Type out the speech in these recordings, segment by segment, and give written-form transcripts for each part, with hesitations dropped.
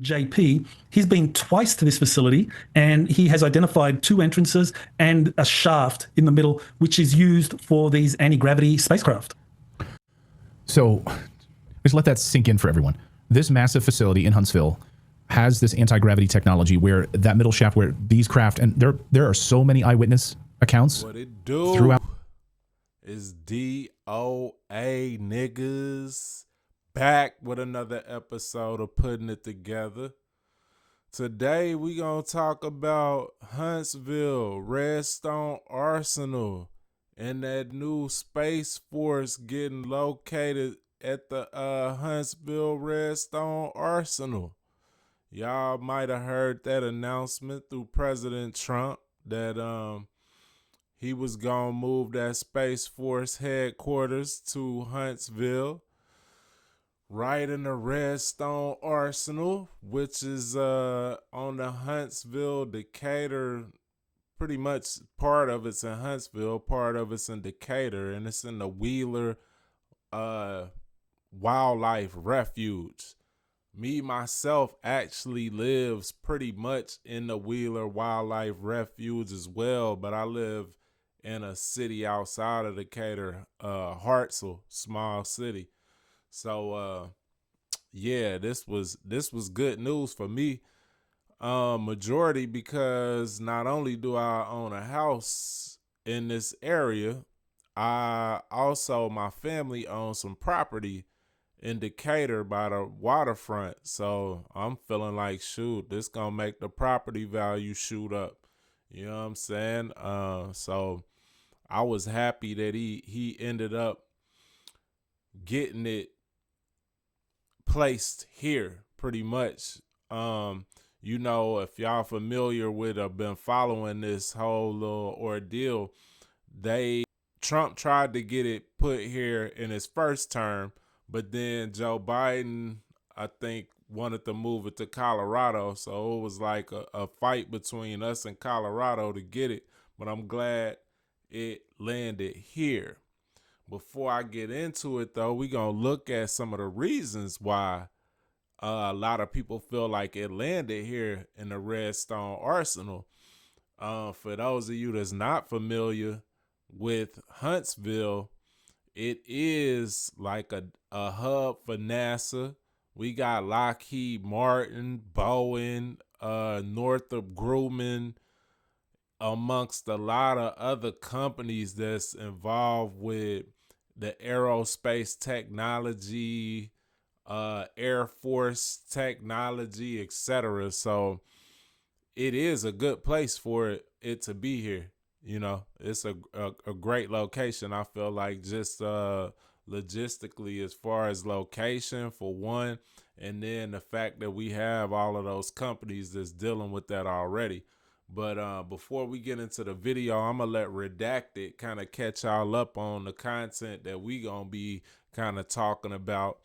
JP, he's been twice to this facility and he has identified two entrances and a shaft in the middle, which is used for these anti-gravity spacecraft. So just let that sink in for everyone. This massive facility in Huntsville has this anti-gravity technology where that middle shaft, where these craft, and there are so many eyewitness accounts. What it do throughout is DOA niggas back with another episode of Putting It Together. Today we gonna talk about Huntsville, Redstone Arsenal, and that new Space Force getting located at the Huntsville Redstone Arsenal. Y'all might have heard that announcement through President Trump that he was gonna move that Space Force headquarters to Huntsville, right in the Redstone Arsenal, which is on the Huntsville Decatur. Pretty much part of it's in Huntsville, part of it's in Decatur, and it's in the Wheeler Wildlife Refuge. Me, myself, actually lives pretty much in the Wheeler Wildlife Refuge as well, but I live in a city outside of Decatur, Huntsville, small city. So, yeah, this was good news for me, majority, because not only do I own a house in this area, my family owns some property in Decatur by the waterfront. So I'm feeling like, shoot, this gonna make the property value shoot up. You know what I'm saying? So I was happy that he ended up getting it placed here pretty much. You know, if y'all familiar with or been following this whole little ordeal, Trump tried to get it put here in his first term, but then Joe Biden, I think, wanted to move it to Colorado. So it was like a fight between us and Colorado to get it. But I'm glad it landed here. Before I get into it, though, we're going to look at some of the reasons why a lot of people feel like it landed here in the Redstone Arsenal. For those of you that's not familiar with Huntsville, it is like a hub for NASA. We got Lockheed Martin, Boeing, Northrop Grumman, amongst a lot of other companies that's involved with the aerospace technology, Air Force technology, etc. So it is a good place for it to be here. You know, it's a great location. I feel like just logistically, as far as location for one, and then the fact that we have all of those companies that's dealing with that already. But before we get into the video, I'm going to let Redacted kind of catch y'all up on the content that we going to be kind of talking about.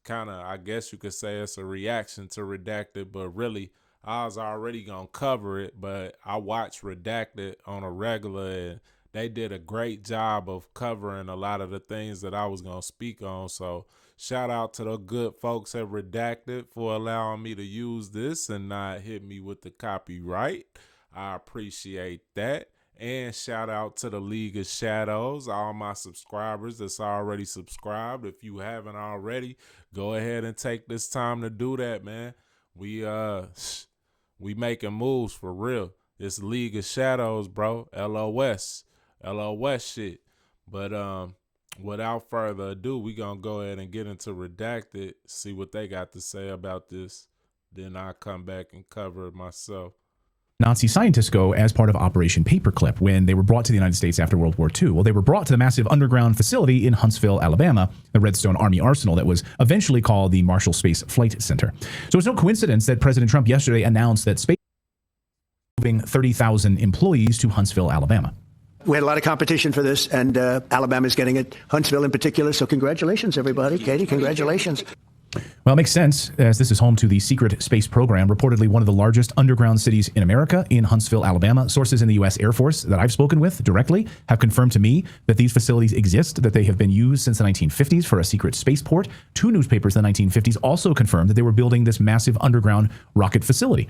Kind of, I guess you could say it's a reaction to Redacted, but really, I was already going to cover it, but I watched Redacted on a regular, and they did a great job of covering a lot of the things that I was going to speak on. So shout out to the good folks at Redacted for allowing me to use this and not hit me with the copyright. I appreciate that. And shout out to the League of Shadows, all my subscribers that's already subscribed. If you haven't already, go ahead and take this time to do that, man. We making moves for real. It's League of Shadows, bro. LOS shit. But without further ado, we gonna go ahead and get into Redacted, see what they got to say about this. Then I'll come back and cover it myself. Nazi scientists go as part of Operation Paperclip when they were brought to the United States after World War II. Well, they were brought to the massive underground facility in Huntsville, Alabama, the Redstone Army Arsenal that was eventually called the Marshall Space Flight Center. So it's no coincidence that President Trump yesterday announced that space moving 30,000 employees to Huntsville, Alabama. We had a lot of competition for this, and Alabama's getting it, Huntsville in particular. So congratulations, everybody. Katie, congratulations. Well, it makes sense, as this is home to the secret space program, reportedly one of the largest underground cities in America, in Huntsville, Alabama. Sources in the U.S. Air Force that I've spoken with directly have confirmed to me that these facilities exist, that they have been used since the 1950s for a secret spaceport. 2 newspapers in the 1950s also confirmed that they were building this massive underground rocket facility.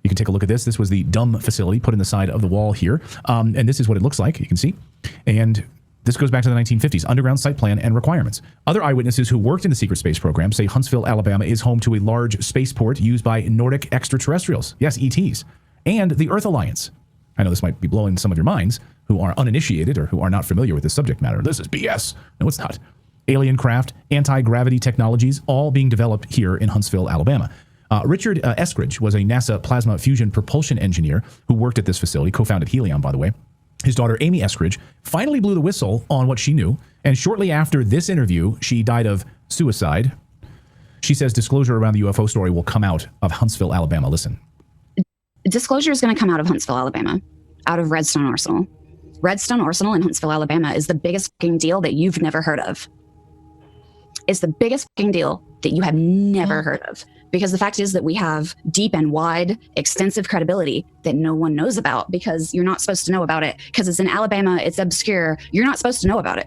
You can take a look at this. This was the dumb facility put in the side of the wall here. And this is what it looks like, you can see. And this goes back to the 1950s, underground site plan and requirements. Other eyewitnesses who worked in the secret space program say Huntsville, Alabama is home to a large spaceport used by Nordic extraterrestrials, yes, ETs, and the Earth Alliance. I know this might be blowing some of your minds who are uninitiated or who are not familiar with this subject matter. This is BS. No, it's not. Alien craft, anti-gravity technologies, all being developed here in Huntsville, Alabama. Richard Eskridge was a NASA plasma fusion propulsion engineer who worked at this facility, co-founded Helion, by the way. His daughter, Amy Eskridge, finally blew the whistle on what she knew, and shortly after this interview, she died of suicide. She says disclosure around the UFO story will come out of Huntsville, Alabama. Listen. Disclosure is going to come out of Huntsville, Alabama, out of Redstone Arsenal. Redstone Arsenal in Huntsville, Alabama is the biggest fucking deal that you've never heard of. It's the biggest fucking deal that you have never heard of. Because the fact is that we have deep and wide, extensive credibility that no one knows about because you're not supposed to know about it. Because it's in Alabama, it's obscure. You're not supposed to know about it.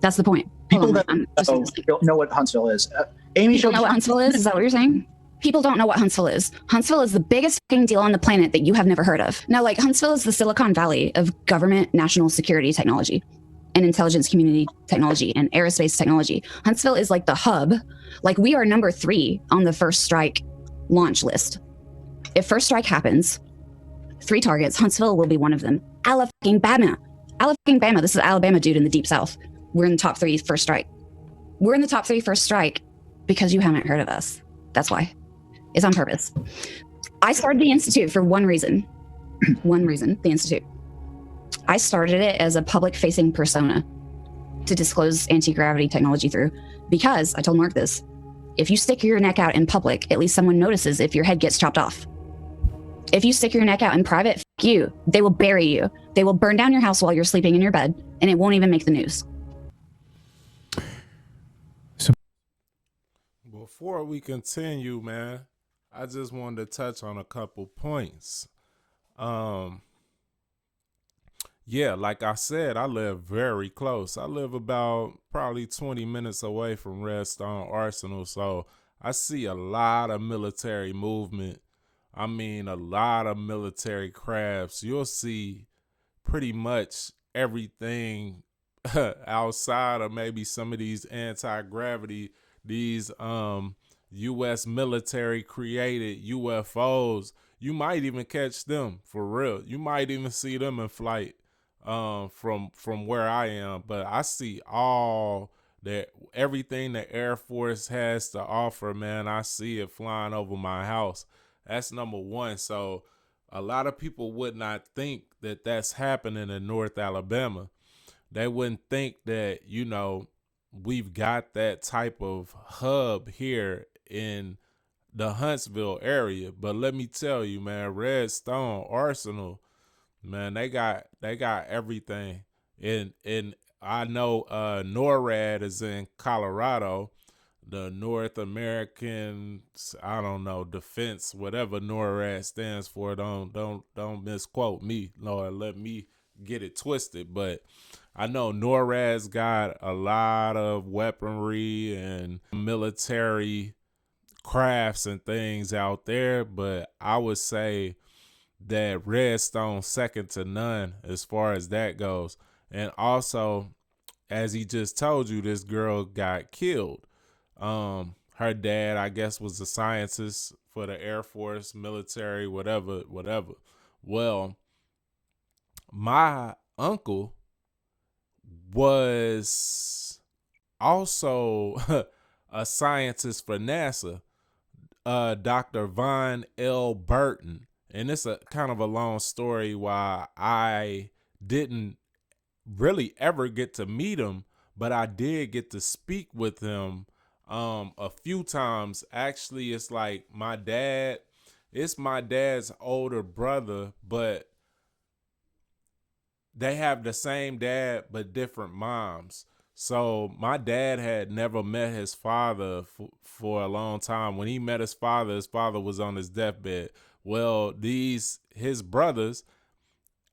That's the point. People don't know what Huntsville is. Amy, you don't know what Huntsville is? Is that what you're saying? People don't know what Huntsville is. Huntsville is the biggest fucking deal on the planet that you have never heard of. Now, like, Huntsville is the Silicon Valley of government national security technology and intelligence community technology and aerospace technology. Huntsville is like the hub. Like, we are number 3 on the first strike launch list. If first strike happens, 3 targets, Huntsville will be one of them. Alabama. This is Alabama, dude, in the deep south. We're in the top 3 first strike. We're in the top 3 first strike because you haven't heard of us. That's why. It's on purpose. I started the Institute for one reason. The Institute. I started it as a public-facing persona to disclose anti-gravity technology through, because I told Mark this. If you stick your neck out in public, at least someone notices if your head gets chopped off. If you stick your neck out in private, fuck you. They will bury you. They will burn down your house while you're sleeping in your bed, and it won't even make the news. Before we continue, man, I just wanted to touch on a couple points. Yeah, like I said, I live very close. I live about probably 20 minutes away from Redstone Arsenal, so I see a lot of military movement. I mean, a lot of military crafts. You'll see pretty much everything outside of maybe some of these anti-gravity, these U.S. military created UFOs. You might even catch them for real. You might even see them in flight. From where I am, but I see all that, everything the Air Force has to offer, man. I see it flying over my house. That's number one. So a lot of people would not think that that's happening in North Alabama. They wouldn't think that, you know, we've got that type of hub here in the Huntsville area. But let me tell you, man, Redstone Arsenal, man, they got everything. And I know NORAD is in Colorado, the North American, I don't know, defense, whatever NORAD stands for. Don't misquote me, Lord, let me get it twisted. But I know NORAD's got a lot of weaponry and military crafts and things out there, but I would say that Redstone's second to none as far as that goes. And also, as he just told you, this girl got killed. Her dad, I guess, was a scientist for the Air Force, military, whatever. Well, my uncle was also a scientist for NASA, Dr. Von L. Burton. And it's a kind of a long story why I didn't really ever get to meet him, but I did get to speak with him a few times. Actually, it's like my dad's older brother, but they have the same dad but different moms. So my dad had never met his father for a long time. When he met his father was on his deathbed. Well, his brothers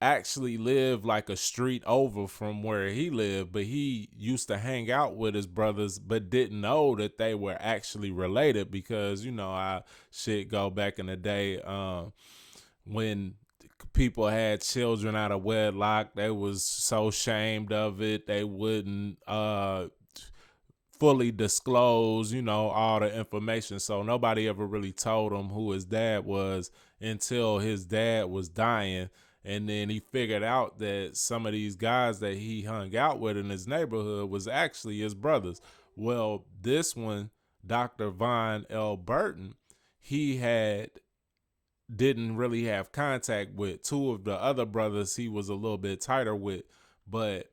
actually lived like a street over from where he lived, but he used to hang out with his brothers, but didn't know that they were actually related because, you know, how shit go back in the day. When people had children out of wedlock, they was so ashamed of it, they wouldn't fully disclose, you know, all the information. So nobody ever really told him who his dad was until his dad was dying. And then he figured out that some of these guys that he hung out with in his neighborhood was actually his brothers. Well, this one, Dr. Von L. Burton, he didn't really have contact with. Two of the other brothers he was a little bit tighter with. But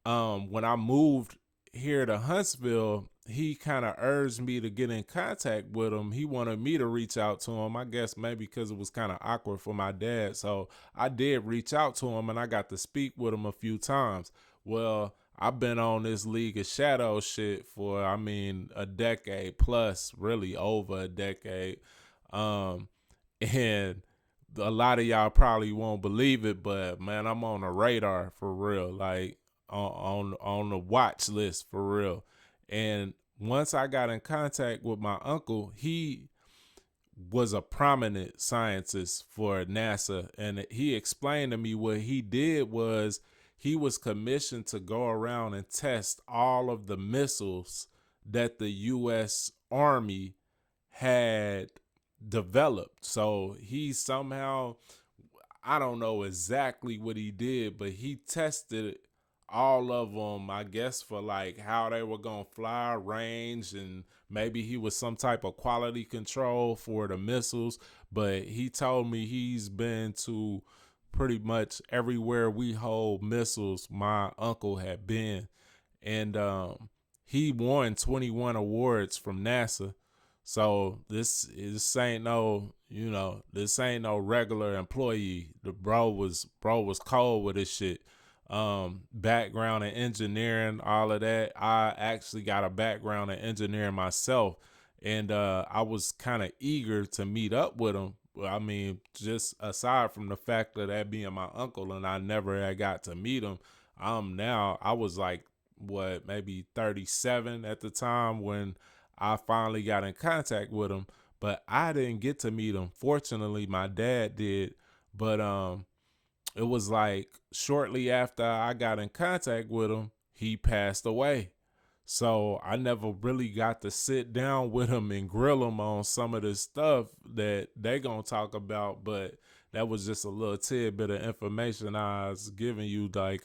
when I moved here to Huntsville, he kind of urged me to get in contact with him. He wanted me to reach out to him, I guess maybe because it was kind of awkward for my dad. So I did reach out to him, and I got to speak with him a few times. Well, I've been on this League of Shadows shit for, I mean, a decade plus, really over a decade. And a lot of y'all probably won't believe it, but man, I'm on the radar for real, like on the watch list for real. And once I got in contact with my uncle, he was a prominent scientist for NASA. And he explained to me what he did was he was commissioned to go around and test all of the missiles that the U.S. Army had developed. So he somehow, I don't know exactly what he did, but he tested all of them, I guess, for like how they were going to fly, range, and maybe he was some type of quality control for the missiles. But he told me he's been to pretty much everywhere we hold missiles my uncle had been. And he won 21 awards from NASA. So this ain't no, you know, this ain't no regular employee. The bro was cold with his shit. Background in engineering, all of that. I actually got a background in engineering myself, and I was kind of eager to meet up with him. I mean, just aside from the fact of that being my uncle and I never had got to meet him, now I was like, what, maybe 37 at the time when I finally got in contact with him, but I didn't get to meet him. Fortunately, my dad did, but it was like shortly after I got in contact with him, he passed away. So I never really got to sit down with him and grill him on some of the stuff that they gonna talk about, but that was just a little tidbit of information I was giving you. Like,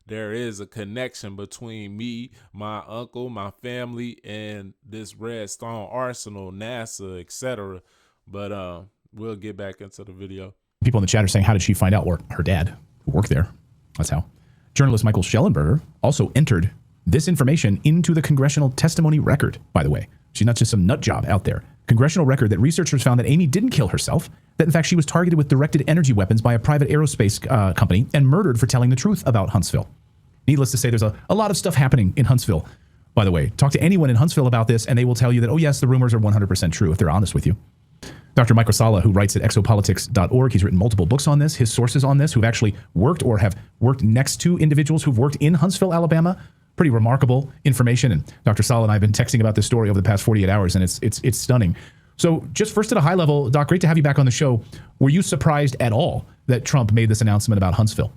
there is a connection between me, my uncle, my family, and this Redstone Arsenal, NASA, etc. But we'll get back into the video. People in the chat are saying, how did she find out where her dad worked there? That's how. Journalist Michael Schellenberger also entered this information into the congressional testimony record, by the way. She's not just some nut job out there. Congressional record that researchers found that Amy didn't kill herself, that in fact she was targeted with directed energy weapons by a private aerospace company and murdered for telling the truth about Huntsville. Needless to say, there's a lot of stuff happening in Huntsville, by the way. Talk to anyone in Huntsville about this and they will tell you that, oh yes, the rumors are 100% true if they're honest with you. Dr. Michael Sala, who writes at exopolitics.org, he's written multiple books on this. His sources on this, who've actually worked or have worked next to individuals who've worked in Huntsville, Alabama. Pretty remarkable information. And Dr. Sala and I have been texting about this story over the past 48 hours, and it's stunning. So just first at a high level, Doc, great to have you back on the show. Were you surprised at all that Trump made this announcement about Huntsville?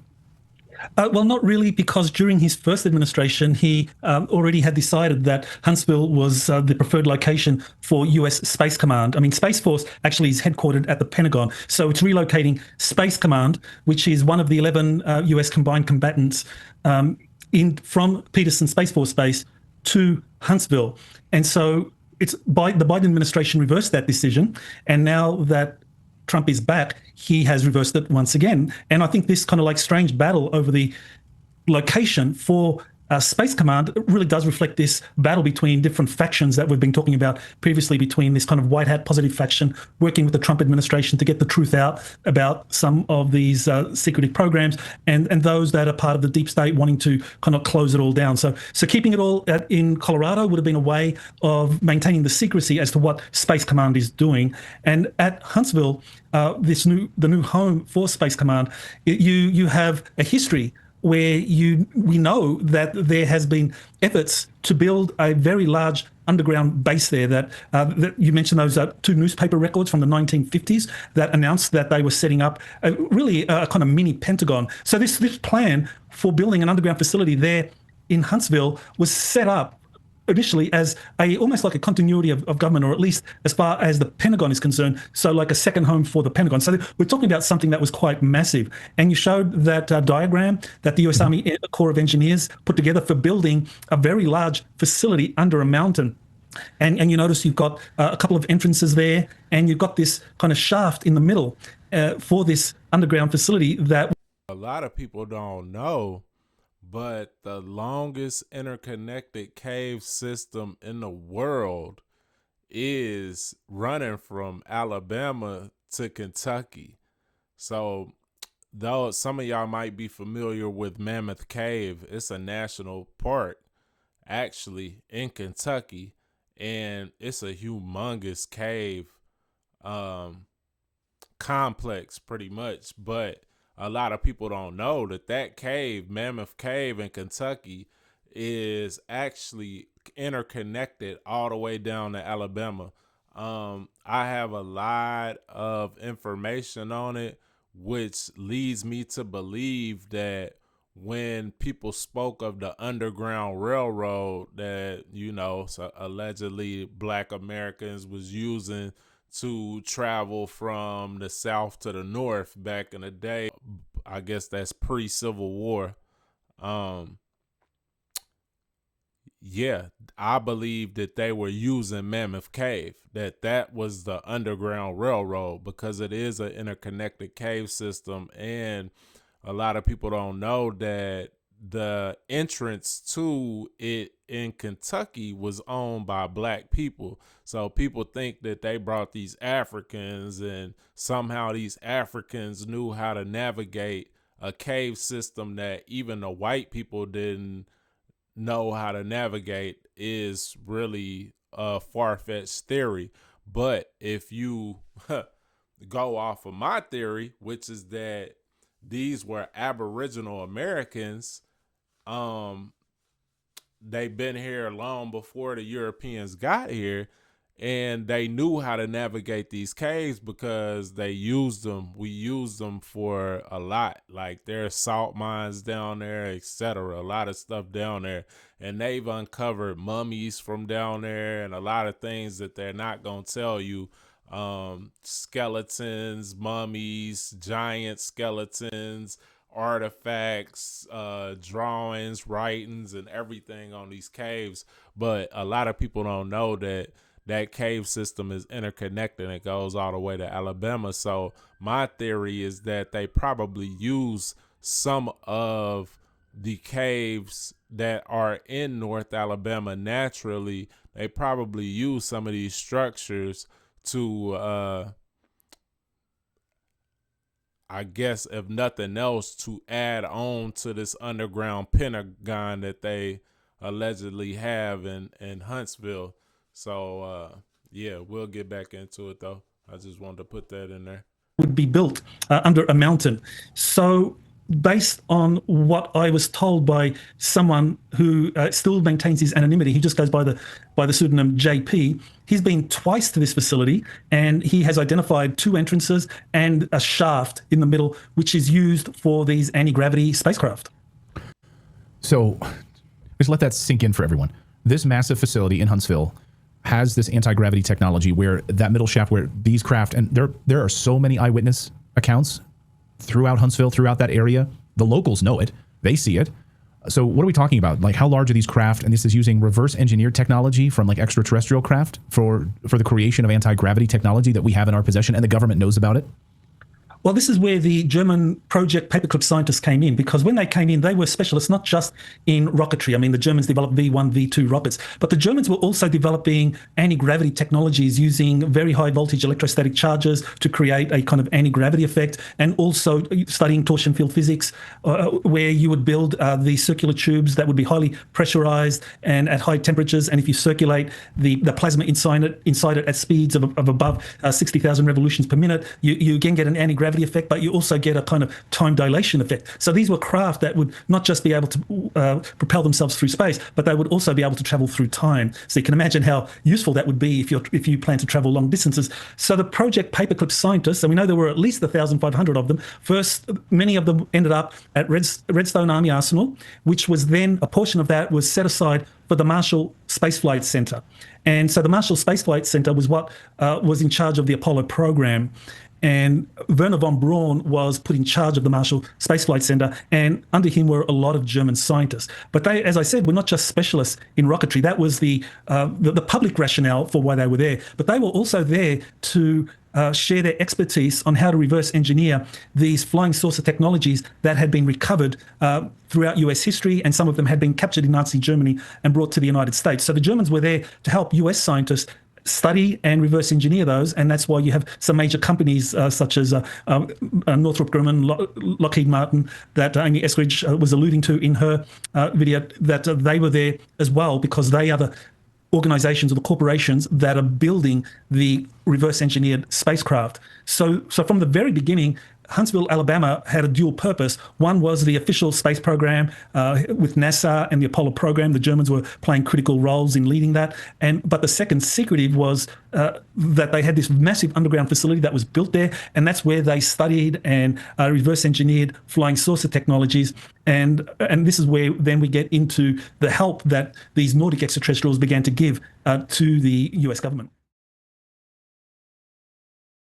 Well, not really, because during his first administration, he already had decided that Huntsville was the preferred location for U.S. Space Command. I mean, Space Force actually is headquartered at the Pentagon. So it's relocating Space Command, which is one of the 11 U.S. combined combatants from Peterson Space Force Base to Huntsville. And so the Biden administration reversed that decision. And now that Trump is back, he has reversed it once again. And I think this kind of like strange battle over the location for Space Command really does reflect this battle between different factions that we've been talking about previously, between this kind of white hat positive faction working with the Trump administration to get the truth out about some of these secretive programs, and those that are part of the deep state wanting to kind of close it all down. So keeping it all in Colorado would have been a way of maintaining the secrecy as to what Space Command is doing. And at Huntsville, the new home for Space Command, you have a history where we know that there has been efforts to build a very large underground base there. That you mentioned those two newspaper records from the 1950s that announced that they were setting up a kind of mini Pentagon. So this plan for building an underground facility there in Huntsville was set up initially as almost like a continuity of government, or at least as far as the Pentagon is concerned, so like a second home for the Pentagon. So we're talking about something that was quite massive. And you showed that diagram that the US Army Corps of Engineers put together for building a very large facility under a mountain. And you notice you've got a couple of entrances there, and you've got this kind of shaft in the middle for this underground facility that a lot of people don't know. But the longest interconnected cave system in the world is running from Alabama to Kentucky. So though some of y'all might be familiar with Mammoth Cave, it's a national park actually in Kentucky, and it's a humongous cave complex pretty much. But a lot of people don't know that cave, Mammoth Cave in Kentucky, is actually interconnected all the way down to Alabama. I have a lot of information on it, which leads me to believe that when people spoke of the Underground Railroad that, so allegedly Black Americans was using to travel from the South to the North back in the day, I guess that's pre-Civil War. Yeah, I believe that they were using Mammoth Cave, that was the Underground Railroad, because it is an interconnected cave system. And a lot of people don't know that the entrance to it in Kentucky was owned by Black people. So people think that they brought these Africans, and somehow these Africans knew how to navigate a cave system that even the white people didn't know how to navigate. Is really a far-fetched theory. But if you go off of my theory, which is that these were Aboriginal Americans, they've been here long before the Europeans got here, and they knew how to navigate these caves because they used them. We used them for a lot. Like there's salt mines down there, etc. A lot of stuff down there, and they've uncovered mummies from down there and a lot of things that they're not gonna tell you. Skeletons, mummies, giant skeletons, artifacts, drawings, writings, and everything on these caves. But a lot of people don't know that cave system is interconnected and it goes all the way to Alabama. So my theory is that they probably use some of the caves that are in North Alabama naturally. They probably use some of these structures to I guess, if nothing else, to add on to this underground Pentagon that they allegedly have in Huntsville. So, yeah, we'll get back into it, though. I just wanted to put that in there. Would be built under a mountain. So based on what I was told by someone who still maintains his anonymity, he just goes by the pseudonym JP. He's been twice to this facility, and he has identified 2 entrances and a shaft in the middle, which is used for these anti-gravity spacecraft. So just let that sink in for everyone. This massive facility in Huntsville has this anti-gravity technology where that middle shaft, where these craft, and there are so many eyewitness accounts throughout Huntsville, throughout that area. The locals know it. They see it. So what are we talking about? Like, how large are these craft? And this is using reverse engineered technology from like extraterrestrial craft for the creation of anti-gravity technology that we have in our possession, and the government knows about it? Well, this is where the German Project Paperclip scientists came in, because when they came in, they were specialists not just in rocketry. I mean, the Germans developed V1, V2 rockets, but the Germans were also developing anti-gravity technologies using very high voltage electrostatic charges to create a kind of anti-gravity effect, and also studying torsion field physics, where you would build these circular tubes that would be highly pressurized and at high temperatures. And if you circulate the plasma inside it at speeds of above 60,000 revolutions per minute, you again get an anti-gravity effect, but you also get a kind of time dilation effect. So these were craft that would not just be able to propel themselves through space, but they would also be able to travel through time. So you can imagine how useful that would be if you plan to travel long distances. So the Project Paperclip scientists, and we know there were at least 1,500 of them. First, many of them ended up at Redstone Army Arsenal, which was then, a portion of that was set aside for the Marshall Space Flight Center. And so the Marshall Space Flight Center was what was in charge of the Apollo program. And Werner von Braun was put in charge of the Marshall Space Flight Center, and under him were a lot of German scientists. But they, as I said, were not just specialists in rocketry. That was the public rationale for why they were there. But they were also there to share their expertise on how to reverse engineer these flying saucer technologies that had been recovered throughout US history, and some of them had been captured in Nazi Germany and brought to the United States. So the Germans were there to help US scientists study and reverse engineer those, and that's why you have some major companies such as Northrop Grumman, Lockheed Martin, that Amy Eskridge was alluding to in her video, that they were there as well, because they are the organizations or the corporations that are building the reverse engineered spacecraft. So from the very beginning, Huntsville, Alabama had a dual purpose. One was the official space program with NASA and the Apollo program. The Germans were playing critical roles in leading that. But the second, secretive, was that they had this massive underground facility that was built there, and that's where they studied and reverse engineered flying saucer technologies. And this is where then we get into the help that these Nordic extraterrestrials began to give to the US government.